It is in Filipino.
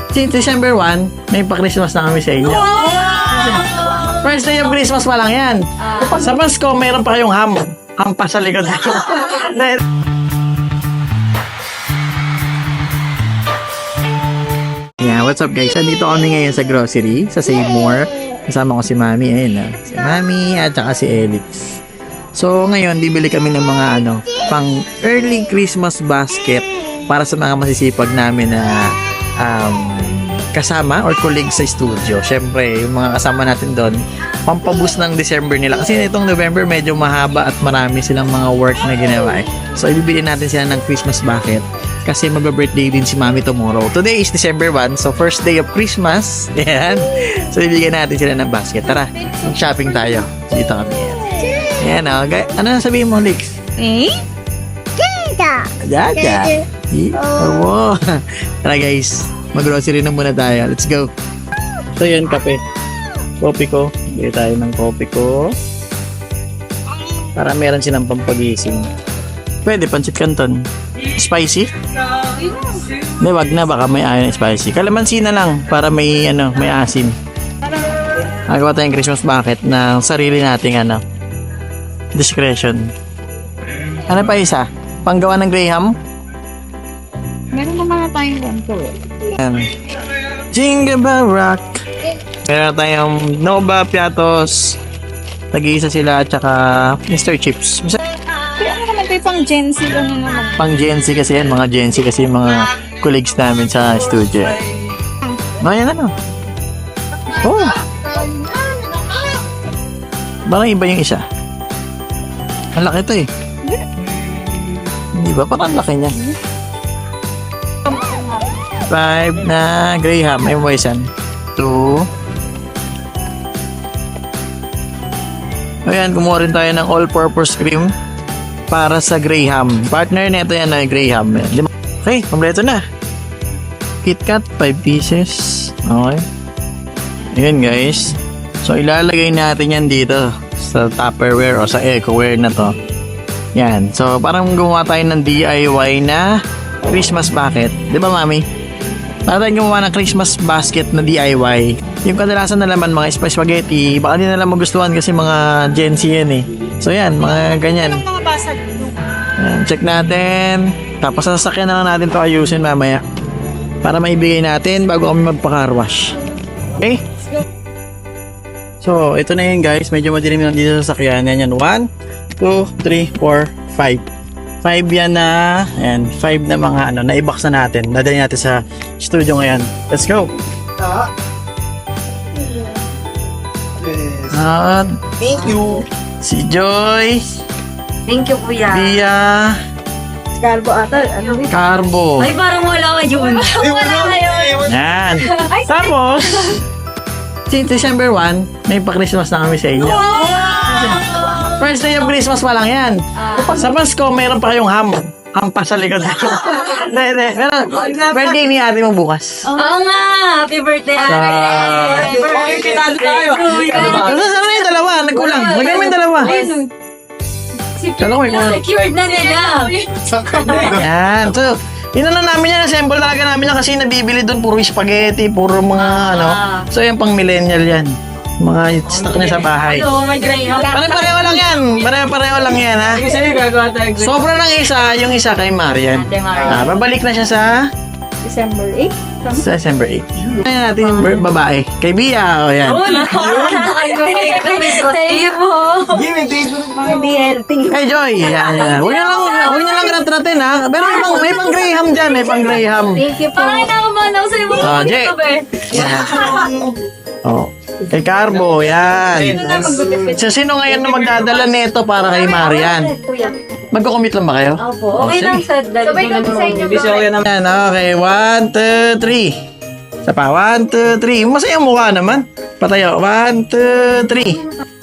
Since December 1, may pa-Christmas na kami sa inyo. First day of Christmas pa lang yan. Sa Pasko, mayroon pa kayong ham. Ham pa sa likod. Yeah, what's up guys? Andito kami ngayon sa grocery, sa Save More. Kasama ko si Mami, ayun na. Si Mami at saka si Elix. So ngayon, bibili kami ng mga pang early Christmas basket para sa mga masisipag namin na kasama or colleague sa studio. Syempre, yung mga kasama natin doon, pampaboost ng December nila. Kasi itong November, medyo mahaba at marami silang mga work na ginawa. So, ibibili natin sila ng Christmas bucket. Kasi magba-birthday din si Mami tomorrow. Today is December 1, so first day of Christmas. Ayan. So, ibigyan natin sila ng basket. Tara, mag-shopping tayo. Dito kami. Ayan, o. Ano na sabihin mo, Lix? Dada. Oh. Tara, guys. Mag-grocery na muna tayo. Let's go. So, yan, kape. Kopi ko. Bili tayo ng kopi ko. Para meron silang pampagising. Pwede, pancit canton. Spicy? Hindi, wag na. Baka may ayaw na spicy. Kalamansi na lang para may, may asim. Nagawa tayong Christmas bucket ng sarili nating, discretion. Ano pa isa? Panggawa ng Graham? Meron naman tayong ganito. Jingle Bell Rock. Meron tayong Nova Piatos. Tag-iisa sila at saka Mr. Chips. Kaya ano naman tayo pang Gen Z naman? Pang Gen Z kasi yan. Mga Gen Z kasi yung mga colleagues namin sa studio. Yan Oh. Parang iba yung isa. Ang laki ito eh. Hindi ba? Parang laki niya. 5 na Graham. May mo isan. 2. Ayan, kumuha rin tayo ng all-purpose cream para sa Graham. Partner nito yan na Graham. Okay, kompleto na. KitKat, 5 pieces. Okay. Ayan guys. So, ilalagay natin yan dito sa Tupperware o sa Ecoware na to. Yan. So, parang gumawa tayo ng DIY na Christmas bucket. Di ba, Mami? Para tayong gumawa ng Christmas basket na DIY. Yung kadalasan na laman mga spaghetti, baka di na lang magustuhan kasi mga Gen Z yan eh. So yan, mga ganyan. Mga basag. Yan, check natin. Tapos sasakyan na lang natin ito ayusin mamaya. Para maibigay natin bago kami magpa-car wash. Okay? So, ito na yun guys. Medyo madilim lang dito sa sasakyan. Yan yan. 1, 2, 3, 4, 5. 5 yan na, and 5 na mga na-i-box na natin. Nadali natin sa studio ngayon. Let's go! At Thank you. si Joy, Thank you, Kuya. Bia, Carbo ata. Carbo. Ay, parang wala ka yun. Wala ka yun. Yan. Tapos, since December 1, may pa-Christmas na kami sa inyo. First day of Christmas pa lang yan. Sa Pasko, mayroon pa kayong ham. Ham pa sa likod. Hindi. Birthday ni ate mo bukas. Oo nga. Happy birthday, ate. Happy birthday. Talo tayo. Saan na yung dalawa? Nagkulang. Lagyan mo yung dalawa. Kala ko may kulang. Secured na nila. Yan. So, inano namin yan. Assemble talaga namin yan kasi nabibili doon. Puro spaghetti, puro mga So, yan pang millennial yan. Mga stock niya sa bahay. Hello, may Graham. Pare-pareho lang yan. Pare-pareho lang yan, ha? Sa'yo gagawa tayo. Sobra ng isa, yung isa kay Marian. Babalik na siya sa December 8? sa December 8. Ayan natin yung babae. Kay Bia, o yan. Oh, thank you po. Be healthy. Kay Joy, yan. Huwag niyo lang rat-ratin, ha? Pero may pang Graham dyan, may pang Graham. Thank you po. Parang nakabahan ako sa'yo. Jay. Yan. Oh. Kay Carbo, yan. So, sino ngayon na magdadala nito para kay Marian? Magko-commit lang ba kayo? Opo. Okay lang sa sabay kami sa inyo. Yan, okay. 1, 2, 3. Isa pa, 1, 2, 3. Masaya mukha naman. Patayo. 1, 2, 3.